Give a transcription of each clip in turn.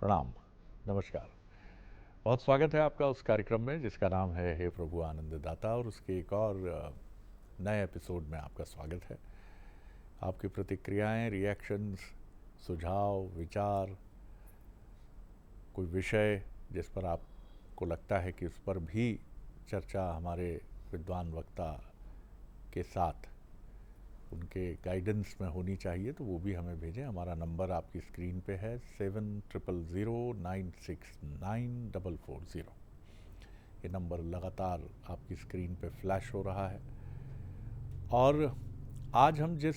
प्रणाम, नमस्कार। बहुत स्वागत है आपका उस कार्यक्रम में जिसका नाम है हे प्रभु आनंददाता, और उसके एक और नए एपिसोड में आपका स्वागत है। आपकी प्रतिक्रियाएं, रिएक्शंस, सुझाव, विचार, कोई विषय जिस पर आपको लगता है कि उस पर भी चर्चा हमारे विद्वान वक्ता के साथ उनके गाइडेंस में होनी चाहिए, तो वो भी हमें भेजें। हमारा नंबर आपकी स्क्रीन पे है 7009694440। ये नंबर लगातार आपकी स्क्रीन पे फ्लैश हो रहा है। और आज हम जिस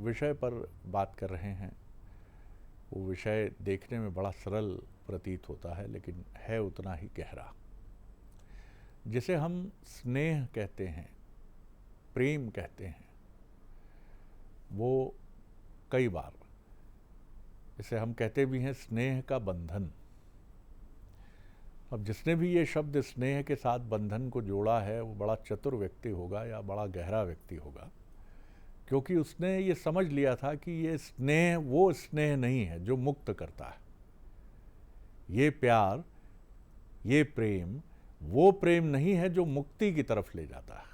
विषय पर बात कर रहे हैं वो विषय देखने में बड़ा सरल प्रतीत होता है, लेकिन है उतना ही गहरा। जिसे हम स्नेह कहते हैं, प्रेम कहते हैं, वो कई बार इसे हम कहते भी हैं स्नेह का बंधन। अब जिसने भी ये शब्द स्नेह के साथ बंधन को जोड़ा है वो बड़ा चतुर व्यक्ति होगा या बड़ा गहरा व्यक्ति होगा, क्योंकि उसने ये समझ लिया था कि ये स्नेह वो स्नेह नहीं है जो मुक्त करता है। ये प्यार, ये प्रेम वो प्रेम नहीं है जो मुक्ति की तरफ ले जाता है,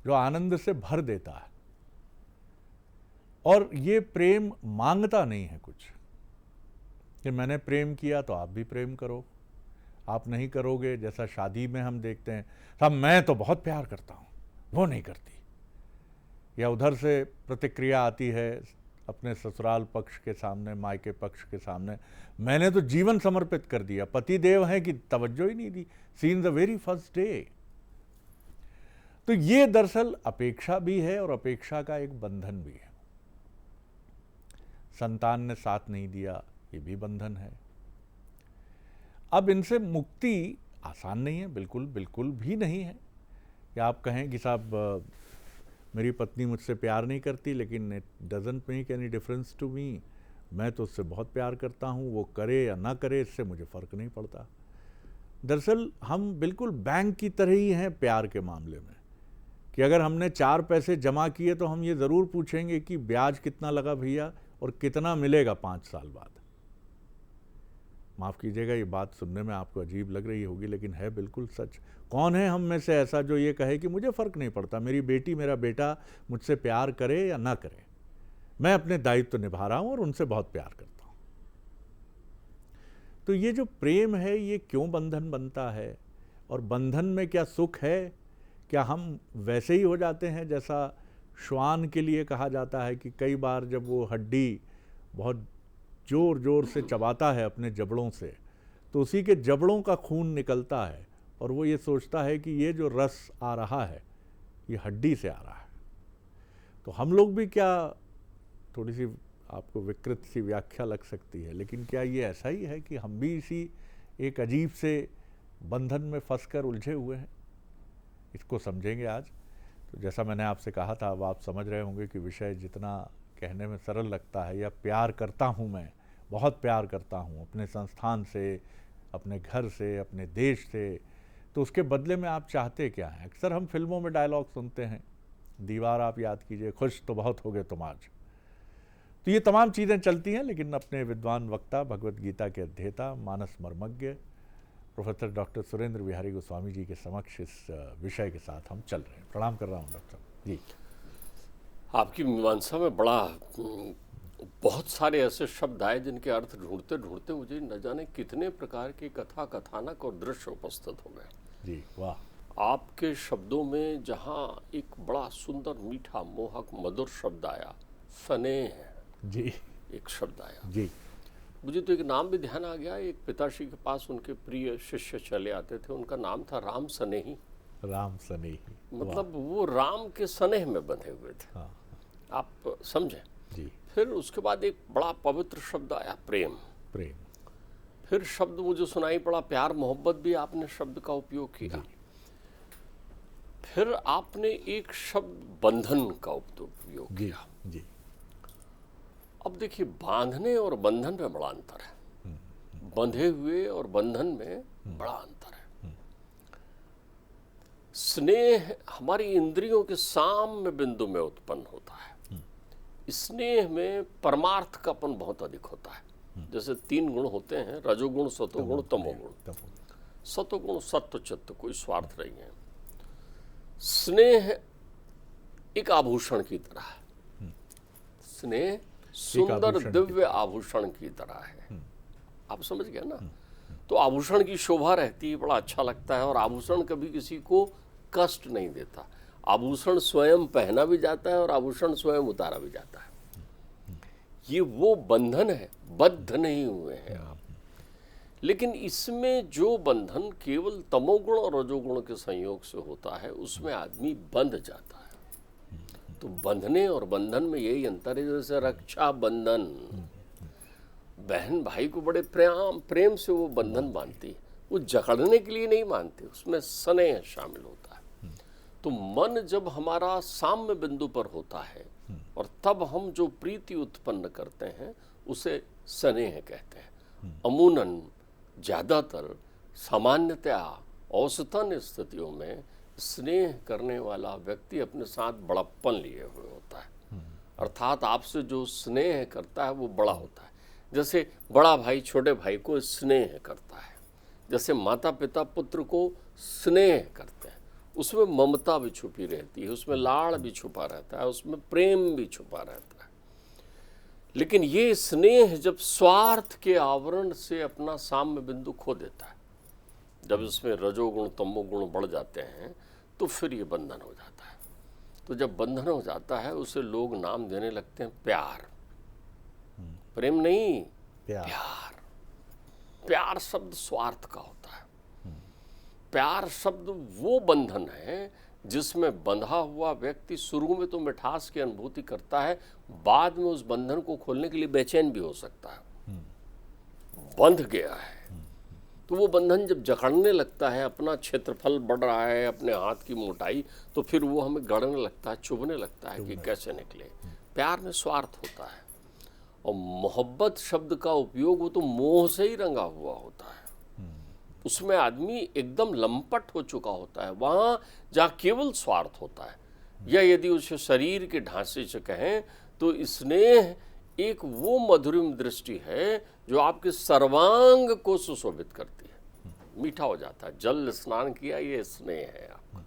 जो आनंद से भर देता है। और ये प्रेम मांगता नहीं है कुछ कि मैंने प्रेम किया तो आप भी प्रेम करो, आप नहीं करोगे। जैसा शादी में हम देखते हैं, साहब मैं तो बहुत प्यार करता हूँ, वो नहीं करती। या उधर से प्रतिक्रिया आती है अपने ससुराल पक्ष के सामने, मायके पक्ष के सामने, मैंने तो जीवन समर्पित कर दिया, पति देव हैं कि तवज्जो ही नहीं दी, seen the very first day. तो ये दरअसल अपेक्षा भी है और अपेक्षा का एक बंधन भी है। संतान ने साथ नहीं दिया, ये भी बंधन है। अब इनसे मुक्ति आसान नहीं है, बिल्कुल बिल्कुल भी नहीं है। या आप कहें कि साहब मेरी पत्नी मुझसे प्यार नहीं करती, लेकिन it doesn't make any difference to me, मैं तो उससे बहुत प्यार करता हूँ, वो करे या ना करे इससे मुझे फ़र्क नहीं पड़ता। दरअसल हम बिल्कुल बैंक की तरह ही हैं प्यार के मामले में, कि अगर हमने 4 पैसे जमा किए तो हम ये ज़रूर पूछेंगे कि ब्याज कितना लगा भैया और कितना मिलेगा 5 साल बाद। माफ़ कीजिएगा, ये बात सुनने में आपको अजीब लग रही होगी, लेकिन है बिल्कुल सच। कौन है हम में से ऐसा जो ये कहे कि मुझे फ़र्क नहीं पड़ता, मेरी बेटी मेरा बेटा मुझसे प्यार करे या ना करे, मैं अपने दायित्व निभा रहा हूँ और उनसे बहुत प्यार करता हूँ। तो ये जो प्रेम है ये क्यों बंधन बनता है, और बंधन में क्या सुख है? क्या हम वैसे ही हो जाते हैं जैसा श्वान के लिए कहा जाता है कि कई बार जब वो हड्डी बहुत ज़ोर ज़ोर से चबाता है अपने जबड़ों से, तो उसी के जबड़ों का खून निकलता है और वो ये सोचता है कि ये जो रस आ रहा है ये हड्डी से आ रहा है। तो हम लोग भी, क्या थोड़ी सी आपको विकृत सी व्याख्या लग सकती है, लेकिन क्या ये ऐसा ही है कि हम भी इसी एक अजीब से बंधन में फंसकर उलझे हुए हैं? इसको समझेंगे आज। तो जैसा मैंने आपसे कहा था, अब आप समझ रहे होंगे कि विषय जितना कहने में सरल लगता है, या प्यार करता हूँ, मैं बहुत प्यार करता हूँ अपने संस्थान से, अपने घर से, अपने देश से, तो उसके बदले में आप चाहते क्या हैं? अक्सर हम फिल्मों में डायलॉग सुनते हैं, दीवार आप याद कीजिए, खुश तो बहुत हो गए तुम आज। तो ये तमाम चीज़ें चलती हैं, लेकिन अपने विद्वान वक्ता, भगवत गीता के अध्येता, मानस मर्मज्ञ प्रोफेसर डॉक्टर सुरेंद्र बिहारी गोस्वामी जी के समक्ष इस विषय के साथ हम चल रहे हैं। प्रणाम कर रहा हूँ डॉक्टर जी। आपकी मीमांसा में बहुत सारे ऐसे शब्द आए जिनके अर्थ ढूंढते ढूंढते मुझे न जाने कितने प्रकार के कथा, कथानक और दृश्य उपस्थित हो गए। जी वाह। आपके शब्दों में जहाँ एक बड़ा सुंदर, मीठा, मोहक, मधुर शब्द आया, स्नेह जी, एक शब्द आया जी, मुझे तो एक नाम भी ध्यान आ गया। एक पिताश्री के पास उनके प्रिय शिष्य चले आते थे, उनका नाम था राम स्नेही। राम स्नेही, मतलब वो राम के स्नेह में बंधे हुए थे। हाँ, आप समझे। जी, फिर उसके बाद एक बड़ा पवित्र शब्द आया, प्रेम। प्रेम, फिर शब्द मुझे सुनाई पड़ा प्यार, मोहब्बत भी आपने शब्द का उपयोग किया। फिर आपने एक शब्द बंधन का उपयोग जी, किया। जी, अब देखिए, बांधने और बंधन में बड़ा अंतर है, बंधे हुए और बंधन में बड़ा अंतर है। स्नेह हमारी इंद्रियों के साम्य बिंदु में उत्पन्न होता है। स्नेह में परमार्थ कापन बहुत अधिक होता है। जैसे 3 गुण होते हैं, रजोगुण, सतोगुण, तमोगुण। सतोगुण सत्व चित्त, कोई स्वार्थ नहीं है। स्नेह एक आभूषण की तरह है। स्नेह सुंदर दिव्य आभूषण की तरह है। आप समझ गए ना? तो आभूषण की शोभा रहती है, बड़ा अच्छा लगता है, और आभूषण कभी किसी को कष्ट नहीं देता। आभूषण स्वयं पहना भी जाता है और आभूषण स्वयं उतारा भी जाता है। ये वो बंधन है, बद्ध नहीं हुए हैं आप। लेकिन इसमें जो बंधन केवल तमोगुण और रजोगुण के संयोग से होता है, उसमें आदमी बंध जाता है। तो बंधने और बंधन में यही अंतर है। जैसे रक्षा बंधन, बहन भाई को बड़े प्रेम से वो बंधन बांधती है, वो जकड़ने के लिए नहीं मानती, उसमें स्नेह शामिल होता है। तो मन जब हमारा साम्य बिंदु पर होता है और तब हम जो प्रीति उत्पन्न करते हैं उसे स्नेह कहते हैं। अमूनन, ज्यादातर, सामान्यतया, औसतन स्थितियों में स्नेह करने वाला व्यक्ति अपने साथ बड़प्पन लिए हुए होता है। अर्थात आपसे जो स्नेह करता है वो बड़ा होता है। जैसे बड़ा भाई छोटे भाई को स्नेह करता है, जैसे माता पिता पुत्र को स्नेह करते हैं, उसमें ममता भी छुपी रहती है, उसमें लाड़ भी छुपा रहता है, उसमें प्रेम भी छुपा रहता है। लेकिन ये स्नेह जब स्वार्थ के आवरण से अपना साम्य बिंदु खो देता है, जब इसमें रजोगुण तमोगुण बढ़ जाते हैं, तो फिर ये बंधन हो जाता है। तो जब बंधन हो जाता है उसे लोग नाम देने लगते हैं प्यार। प्रेम नहीं, प्यार। प्यार शब्द स्वार्थ का होता है। प्यार शब्द वो बंधन है जिसमें बंधा हुआ व्यक्ति शुरू में तो मिठास की अनुभूति करता है, बाद में उस बंधन को खोलने के लिए बेचैन भी हो सकता है। बंध गया है तो वो बंधन जब जकड़ने लगता है, अपना क्षेत्रफल बढ़ रहा है, अपने हाथ की मोटाई, तो फिर वो हमें गड़ने लगता है, चुभने लगता है कि कैसे निकले। प्यार में स्वार्थ होता है। और मोहब्बत शब्द का उपयोग वो तो मोह से ही रंगा हुआ होता है। उसमें आदमी एकदम लंपट हो चुका होता है, वहां जहाँ केवल स्वार्थ होता है। या यदि उसे शरीर के ढांचे से कहें तो स्नेह एक वो मधुरिम दृष्टि है जो आपके सर्वांग को सुशोभित करती है, मीठा हो जाता है। जल स्नान किया, ये स्नेह है आपका।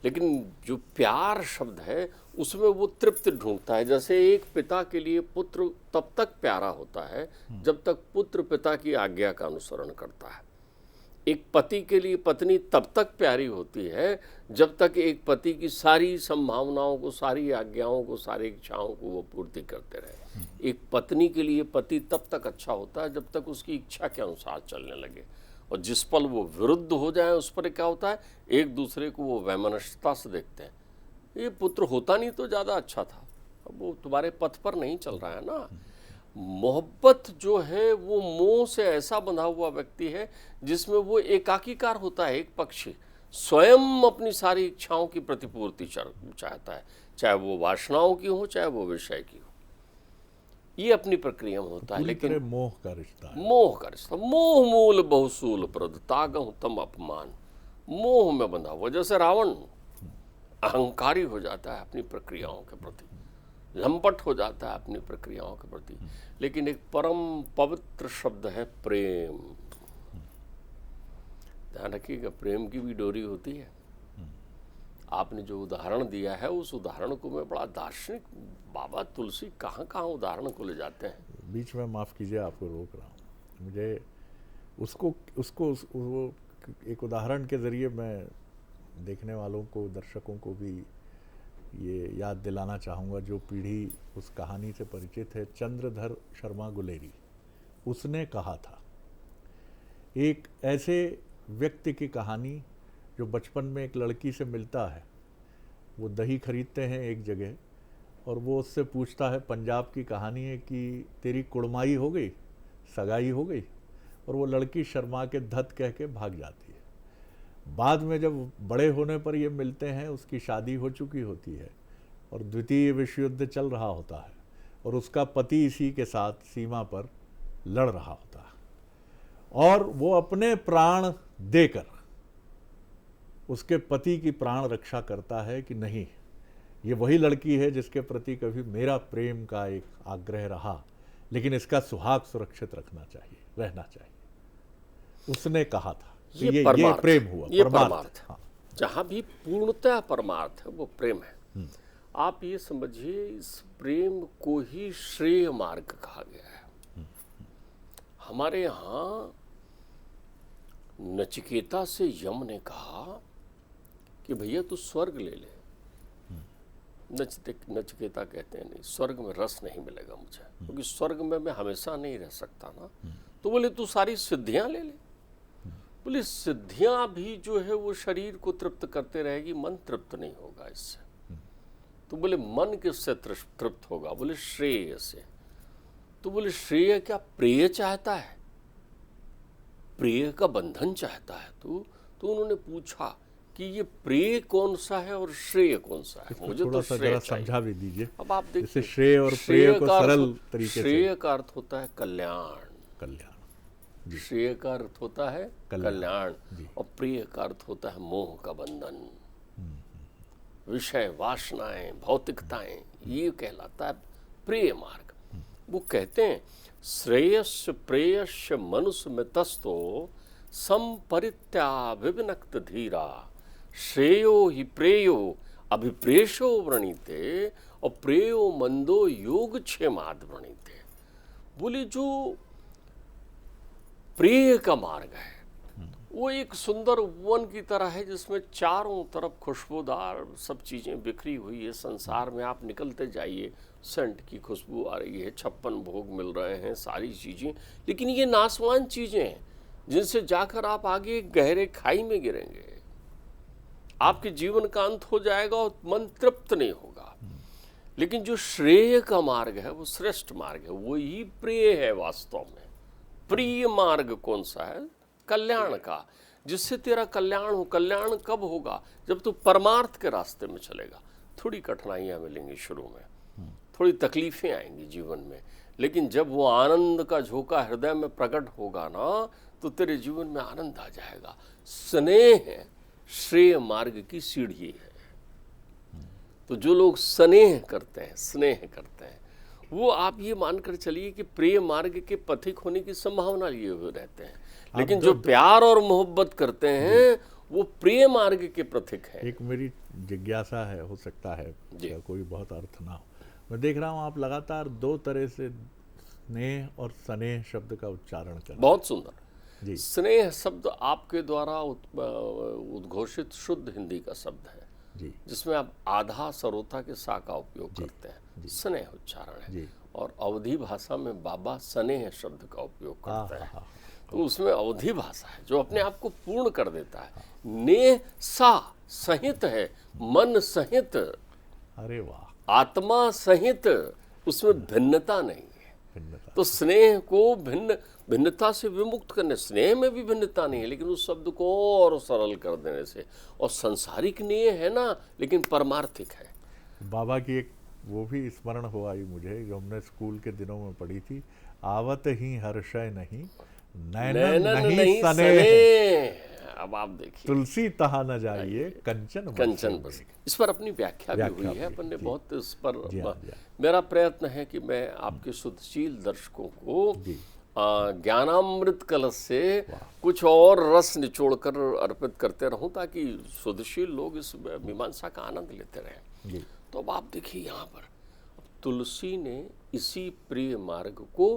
लेकिन जो प्यार शब्द है उसमें वो तृप्ति ढूंढता है। जैसे एक पिता के लिए पुत्र तब तक प्यारा होता है जब तक पुत्र पिता की आज्ञा का अनुसरण करता है। एक पति के लिए पत्नी तब तक प्यारी होती है जब तक एक पति की सारी संभावनाओं को, सारी आज्ञाओं को, सारी इच्छाओं को वो पूर्ति करते रहे। एक पत्नी के लिए पति तब तक अच्छा होता है जब तक उसकी इच्छा के अनुसार चलने लगे, और जिस पल वो विरुद्ध हो जाए उस पर क्या होता है, एक दूसरे को वो वैमनस्यता से देखते हैं। ये पुत्र होता नहीं तो ज़्यादा अच्छा था, अब वो तुम्हारे पथ पर नहीं चल रहा है ना। मोहब्बत जो है वो मोह से ऐसा बंधा हुआ व्यक्ति है जिसमें वो एकाकीकार होता है। एक पक्षी स्वयं अपनी सारी इच्छाओं की प्रतिपूर्ति चाहता है, चाहे वो वासनाओं की हो चाहे वो विषय की हो। ये अपनी प्रक्रिया में होता है। लेकिन मोह का रिश्ता है। मोह का रिश्ता, मोह मूल बहुसूल प्रद तागहु तम अपमान। मोह में बंधा हुआ, जैसे रावण अहंकारी हो जाता है अपनी प्रक्रियाओं के प्रति, लंपट हो जाता है अपनी प्रक्रियाओं के प्रति। लेकिन एक परम पवित्र शब्द है प्रेम। ध्यान रखिएगा, प्रेम की भी डोरी होती है। आपने जो उदाहरण दिया है उस उदाहरण को मैं बड़ा दार्शनिक, बाबा तुलसी कहाँ कहाँ उदाहरण को ले जाते हैं। बीच में माफ़ कीजिए, आपको रोक रहा हूँ। मुझे उसको वो एक उदाहरण के ज़रिए मैं देखने वालों को, दर्शकों को भी ये याद दिलाना चाहूँगा, जो पीढ़ी उस कहानी से परिचित है। चंद्रधर शर्मा गुलेरी, उसने कहा था, एक ऐसे व्यक्ति की कहानी जो बचपन में एक लड़की से मिलता है। वो दही खरीदते हैं एक जगह और वो उससे पूछता है, पंजाब की कहानी है, कि तेरी कुड़माई हो गई, सगाई हो गई, और वो लड़की शर्मा के धत कह के भाग जाती है। बाद में जब बड़े होने पर ये मिलते हैं, उसकी शादी हो चुकी होती है और द्वितीय विश्व युद्ध चल रहा होता है और उसका पति इसी के साथ सीमा पर लड़ रहा होता है और वो अपने प्राण देकर उसके पति की प्राण रक्षा करता है कि नहीं, ये वही लड़की है जिसके प्रति कभी मेरा प्रेम का एक आग्रह रहा, लेकिन इसका सुहाग सुरक्षित रखना चाहिए, रहना चाहिए। उसने कहा था कि ये प्रेम हुआ, ये परमार्थ। हाँ। जहां भी पूर्णतः परमार्थ है वो प्रेम है। आप ये समझिए, इस प्रेम को ही श्रेय मार्ग कहा गया है। हमारे यहाँ नचिकेता से यम ने कहा कि भैया तू स्वर्ग ले ले। नचिकेता कहते हैं नहीं, स्वर्ग में रस नहीं मिलेगा मुझे, क्योंकि स्वर्ग में मैं हमेशा नहीं रह सकता ना। तो बोले तू सारी सिद्धियां ले ले। बोले सिद्धियां भी जो है वो शरीर को तृप्त करते रहेगी, मन तृप्त नहीं होगा इससे। तो बोले मन किससे तृप्त होगा? बोले श्रेय से। तो बोले श्रेय क्या प्रेय चाहता है? प्रेय का बंधन चाहता है तो उन्होंने पूछा कि ये प्रेय कौन सा है और श्रेय कौन सा है? मुझे तो श्रेय समझा भी दीजिए। अब आप देखिए, श्रेय और प्रेय को सरल तरीके से। श्रेय का अर्थ होता है कल्याण, कल्याण। श्रेय का अर्थ होता है कल्याण, और प्रिय का अर्थ होता है मोह का बंधन, विषय वासनाएं, भौतिकताएं, ये कहलाता है प्रिय मार्ग। वो कहते हैं श्रेयस्य प्रेयस्य मनुष्य में तस्तो संपरित्या विविनक्त धीरा श्रेयो ही प्रेयो अभिप्रेषो वृणीते और प्रेयो मंदो योग क्षेमाद वृणीते। बोले जो प्रेय का मार्ग है वो एक सुंदर वन की तरह है जिसमें चारों तरफ खुशबूदार सब चीज़ें बिखरी हुई है। संसार में आप निकलते जाइए, सेंट की खुशबू आ रही है, 56 भोग मिल रहे हैं, सारी चीज़ें, लेकिन ये नाशवान चीज़ें हैं जिनसे जाकर आप आगे गहरे खाई में गिरेंगे। आपके जीवन का अंत हो जाएगा और मन तृप्त नहीं होगा। लेकिन जो श्रेय का मार्ग है वो श्रेष्ठ मार्ग है, वही प्रिय है। वास्तव में प्रिय मार्ग कौन सा है? कल्याण का, जिससे तेरा कल्याण हो। कल्याण कब होगा? जब तू परमार्थ के रास्ते में चलेगा। थोड़ी कठिनाइयां मिलेंगी शुरू में, थोड़ी तकलीफें आएंगी जीवन में, लेकिन जब वो आनंद का झोंका हृदय में प्रकट होगा ना, तो तेरे जीवन में आनंद आ जाएगा। स्नेह श्रेय मार्ग की सीढ़ी है। तो जो लोग स्नेह करते हैं, स्नेह करते हैं, वो आप ये मानकर चलिए कि प्रिय मार्ग के पथिक होने की संभावना लिए हुए रहते हैं। लेकिन जो प्यार और मोहब्बत करते हैं वो प्रिय मार्ग के पथिक हैं। एक मेरी जिज्ञासा है, हो सकता है या कोई बहुत अर्थ ना हो। मैं देख रहा हूँ आप लगातार दो तरह से स्नेह और स्नेह शब्द का उच्चारण कर। बहुत सुंदर जी। स्नेह शब्द आपके द्वारा उद्घोषित शुद्ध हिंदी का शब्द है जी, जिसमें आप आधा सरोता के सा का उपयोग करते हैं। स्नेह उच्चारण है। और अवधी भाषा में बाबा स्नेह शब्द का उपयोग करते हैं। तो उसमें अवधी भाषा है जो अपने आप को पूर्ण कर देता है। नेह सा सहित है, मन सहित, अरे वाह, आत्मा सहित, उसमें भिन्नता नहीं है। तो स्नेह को भिन्नता से विमुक्त करने, स्नेह में भी भिन्नता नहीं है, लेकिन उस शब्द को और सरल कर देने से। और संसारिक नेह है ना, लेकिन परमार्थिक है। बाबा की एक वो भी स्मरण हुआ मुझे, जो हमने स्कूल के दिनों में पढ़ी थी, आवत ही हर्षय नहीं नैनन नहीं सनेह। अब आप देखिए, तुलसी तहा न जाइए कंचन बस। इस पर अपनी व्याख्या भी हुई है, अपन ने बहुत इस पर। मेरा प्रयत्न है कि मैं आपके शुद्धशील दर्शकों को ज्ञानामृत कलश से कुछ और रस निचोड़कर अर्पित करते रहूं, ताकि शुद्धशील लोग इस मीमांसा का आनंद लेते रहें। तो अब आप देखिए यहाँ पर तुलसी ने इसी प्रिय मार्ग को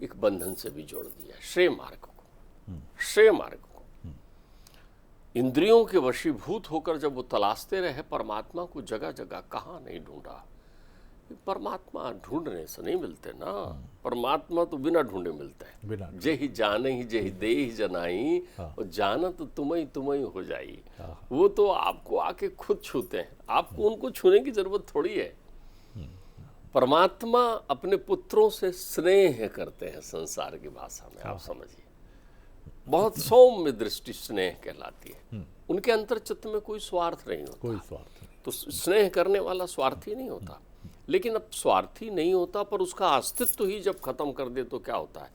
एक बंधन से भी जोड़ दिया, श्रेय मार्ग को। श्रेय मार्ग को इंद्रियों के वशीभूत होकर जब वो तलाशते रहे परमात्मा को, जगह जगह, कहाँ नहीं ढूंढा। परमात्मा ढूंढने से नहीं मिलते ना, परमात्मा तो बिना ढूंढे मिलते हैं। जेहि जाने ही जेहि देहि जनाई, और जानत तुम्हें हो जाई। वो तो आपको आके खुद छूते हैं, आपको उनको छूने की जरूरत थोड़ी है। परमात्मा अपने पुत्रों से स्नेह करते हैं संसार की भाषा में, आप समझिए। बहुत सौम्य दृष्टि स्नेह कहलाती है। उनके अंतर चित्त में कोई स्वार्थ नहीं होता, कोई स्वार्थ नहीं। तो स्नेह करने वाला स्वार्थी नहीं होता। लेकिन अब स्वार्थी नहीं होता, पर उसका अस्तित्व ही जब खत्म कर दे तो क्या होता है?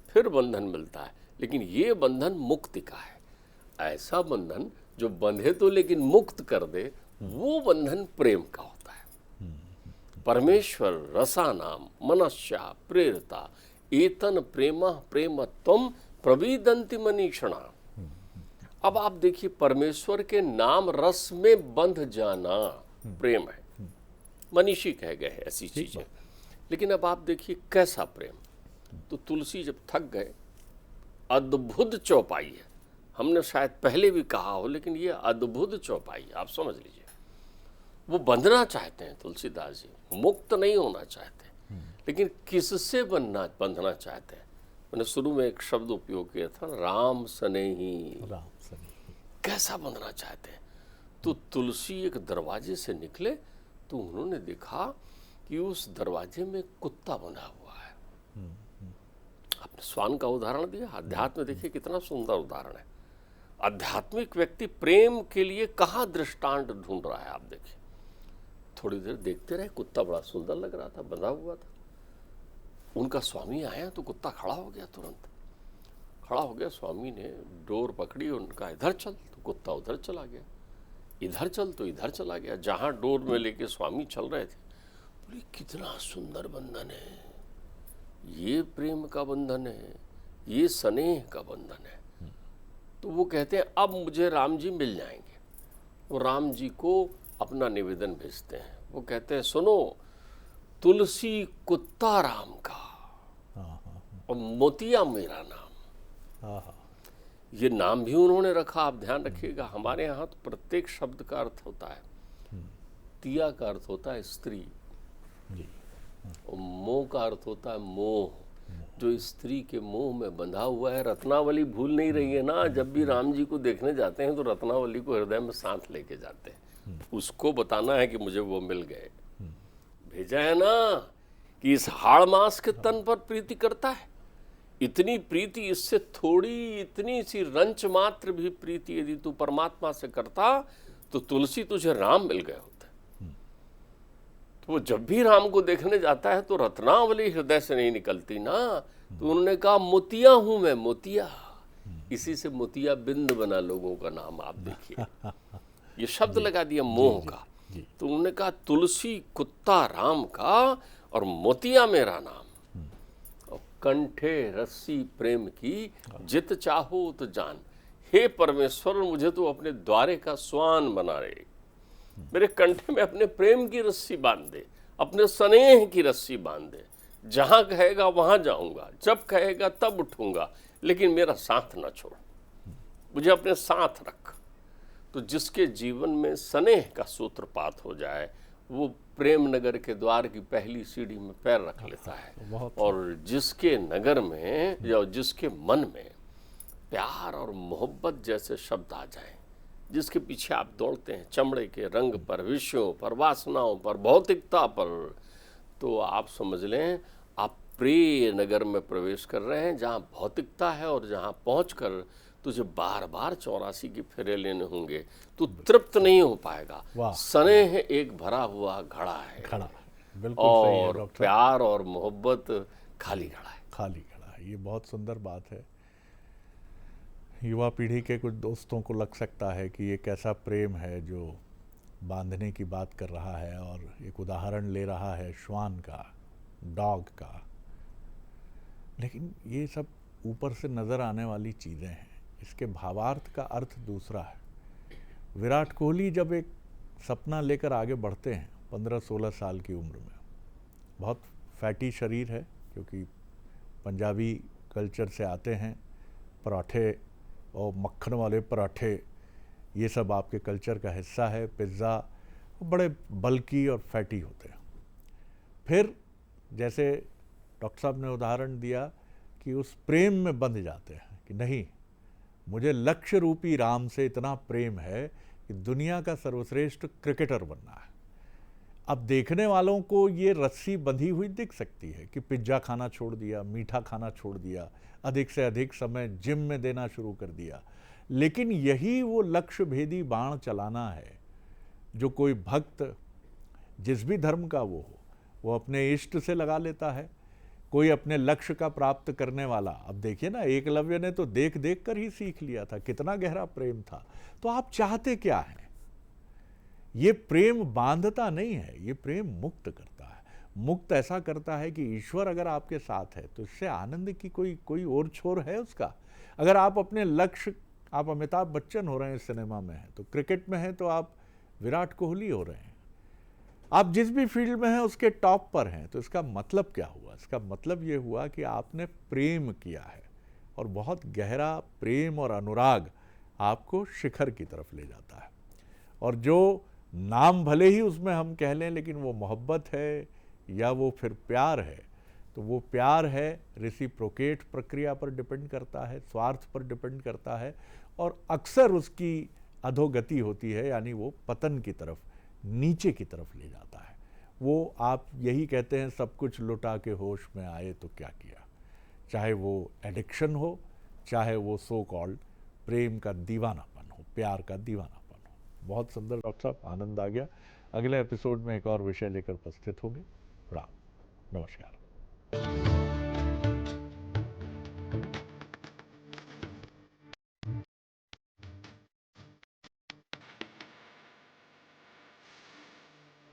फिर बंधन मिलता है। लेकिन ये बंधन मुक्ति का है। ऐसा बंधन जो बंधे तो लेकिन मुक्त कर दे, वो बंधन प्रेम का होता है। परमेश्वर रसानाम मनस्या प्रेरता एतन प्रेम प्रेम त्वम प्रविदंति मनीषणा। अब आप देखिए, परमेश्वर के नाम रस में बंध जाना प्रेम है, मनीषी कह गए हैं ऐसी चीजें। लेकिन अब आप देखिए कैसा प्रेम। तो तुलसी जब थक गए, अद्भुत चौपाई है, हमने शायद पहले भी कहा हो, लेकिन ये अद्भुत चौपाई आप समझ लीजिए। वो बंधना चाहते हैं तुलसीदास जी, मुक्त नहीं होना चाहते, लेकिन किससे बंधना चाहते हैं। मैंने शुरू में एक शब्द उपयोग किया था, राम स्नेही। कैसा बंधना चाहते हैं। तो तुलसी एक दरवाजे से निकले तो उन्होंने देखा कि उस दरवाजे में कुत्ता बंधा हुआ है। आपने श्वान का उदाहरण दिया, अध्यात्म देखिए कितना सुंदर उदाहरण है। आध्यात्मिक व्यक्ति प्रेम के लिए कहाँ दृष्टांत ढूंढ रहा है। आप देखिए, थोड़ी देर देखते रहे, कुत्ता बड़ा सुंदर लग रहा था, बंधा हुआ था। उनका स्वामी आया तो कुत्ता खड़ा हो गया, तुरंत खड़ा हो गया। स्वामी ने डोर पकड़ी, उनका इधर चल, तो कुत्ता उधर चला गया, इधर चल तो इधर चला गया। जहां डोर में लेके स्वामी चल रहे थे, बोले कितना सुंदर बंधन है, ये प्रेम का बंधन है, ये स्नेह का बंधन है। तो वो कहते हैं अब मुझे राम जी मिल जाएंगे। वो राम जी को अपना निवेदन भेजते हैं। वो कहते हैं सुनो, तुलसी कुत्ता राम का और मोतिया मेरा नाम। ये नाम भी उन्होंने रखा, आप ध्यान रखिएगा। हमारे यहाँ तो प्रत्येक शब्द का अर्थ होता है। तिया का अर्थ होता है स्त्री, और मोह का अर्थ होता है मोह, जो स्त्री के मोह में बंधा हुआ है। रत्नावली भूल नहीं रही है ना। जब भी राम जी को देखने जाते हैं तो रत्नावली को हृदय में साथ लेके जाते हैं, उसको बताना है कि मुझे वो मिल गए। भेजा है ना कि इस हाड़ मास के तन पर प्रीति करता है। इतनी प्रीति, इससे थोड़ी इतनी सी रंच मात्र भी प्रीति यदि तू परमात्मा से करता तो तुलसी तुझे राम मिल गए होते। तो वो जब भी राम को देखने जाता है तो रत्नावली हृदय से नहीं निकलती ना। तो उन्होंने कहा मोतिया हूं मैं, मोतिया। इसी से मोतिया बिंद बना लोगों का नाम। आप देखिए, ये शब्द लगा दिया मोह का। तो उन्होंने कहा तुलसी कुत्ता राम का और मोतिया मेरा नाम, और कंठे रस्सी प्रेम की जित चाहो तो जान। हे परमेश्वर, मुझे तो अपने द्वारे का स्वान बना रहे, मेरे कंठे में अपने प्रेम की रस्सी बांध दे, अपने स्नेह की रस्सी बांध दे। जहां कहेगा वहां जाऊंगा, जब कहेगा तब उठूंगा, लेकिन मेरा साथ ना छोड़, मुझे अपने साथ रख। तो जिसके जीवन में स्नेह का सूत्रपात हो जाए, वो प्रेम नगर के द्वार की पहली सीढ़ी में पैर रख लेता है। और जिसके नगर में या जिसके मन में प्यार और मोहब्बत जैसे शब्द आ जाएं, जिसके पीछे आप दौड़ते हैं, चमड़े के रंग पर, विषयों पर, वासनाओं पर, भौतिकता पर, तो आप समझ लें आप प्रिय नगर में प्रवेश कर रहे हैं, जहाँ भौतिकता है। और जहाँ पहुंचकर तुझे बार बार 84 के फेरे लेने होंगे, तू तृप्त नहीं हो पाएगा। स्नेह एक भरा हुआ घड़ा है, बिल्कुल और सही है डॉक्टर। प्यार और मोहब्बत खाली घड़ा है, खाली घड़ा है। ये बहुत सुंदर बात है। युवा पीढ़ी के कुछ दोस्तों को लग सकता है कि ये कैसा प्रेम है जो बांधने की बात कर रहा है, और एक उदाहरण ले रहा है श्वान का, डॉग का। लेकिन ये सब ऊपर से नज़र आने वाली चीज़ें हैं, इसके भावार्थ का अर्थ दूसरा है। विराट कोहली जब एक सपना लेकर आगे बढ़ते हैं 15-16 साल की उम्र में, बहुत फैटी शरीर है क्योंकि पंजाबी कल्चर से आते हैं, पराठे और मक्खन वाले पराठे ये सब आपके कल्चर का हिस्सा है। पिज़्ज़ा बड़े बल्की और फैटी होते हैं। फिर जैसे डॉक्टर साहब ने उदाहरण दिया कि उस प्रेम में बंध जाते हैं कि नहीं, मुझे लक्ष्य रूपी राम से इतना प्रेम है कि दुनिया का सर्वश्रेष्ठ क्रिकेटर बनना है। अब देखने वालों को ये रस्सी बंधी हुई दिख सकती है कि पिज्ज़ा खाना छोड़ दिया, मीठा खाना छोड़ दिया, अधिक से अधिक समय जिम में देना शुरू कर दिया। लेकिन यही वो लक्ष्य भेदी बाण चलाना है जो कोई भक्त जिस भी धर्म का वो हो, वो अपने इष्ट से लगा लेता है। कोई अपने लक्ष्य का प्राप्त करने वाला, अब देखिए ना, एकलव्य ने तो देख देख कर ही सीख लिया था, कितना गहरा प्रेम था। तो आप चाहते क्या हैं? ये प्रेम बांधता नहीं है, ये प्रेम मुक्त करता है। मुक्त ऐसा करता है कि ईश्वर अगर आपके साथ है तो इससे आनंद की कोई और छोर है उसका। अगर आप अपने लक्ष्य, आप अमिताभ बच्चन हो रहे हैं सिनेमा में हैं, तो क्रिकेट में हैं तो आप विराट कोहली हो रहे हैं, आप जिस भी फील्ड में हैं उसके टॉप पर हैं, तो इसका मतलब क्या हुआ? इसका मतलब ये हुआ कि आपने प्रेम किया है, और बहुत गहरा प्रेम और अनुराग आपको शिखर की तरफ ले जाता है। और जो नाम भले ही उसमें हम कह लें, लेकिन वो मोहब्बत है या वो फिर प्यार है, तो वो प्यार है रेसिप्रोकेट प्रक्रिया पर डिपेंड करता है, स्वार्थ पर डिपेंड करता है, और अक्सर उसकी अधोगति होती है, यानी वो पतन की तरफ, नीचे की तरफ ले जाता है। वो आप यही कहते हैं, सब कुछ लुटा के होश में आए तो क्या किया। चाहे वो एडिक्शन हो, चाहे वो सो कॉल्ड प्रेम का दीवानापन हो, प्यार का दीवानापन हो। बहुत सुंदर डॉक्टर साहब, आनंद आ गया। अगले एपिसोड में एक और विषय लेकर उपस्थित होंगे। राम नमस्कार।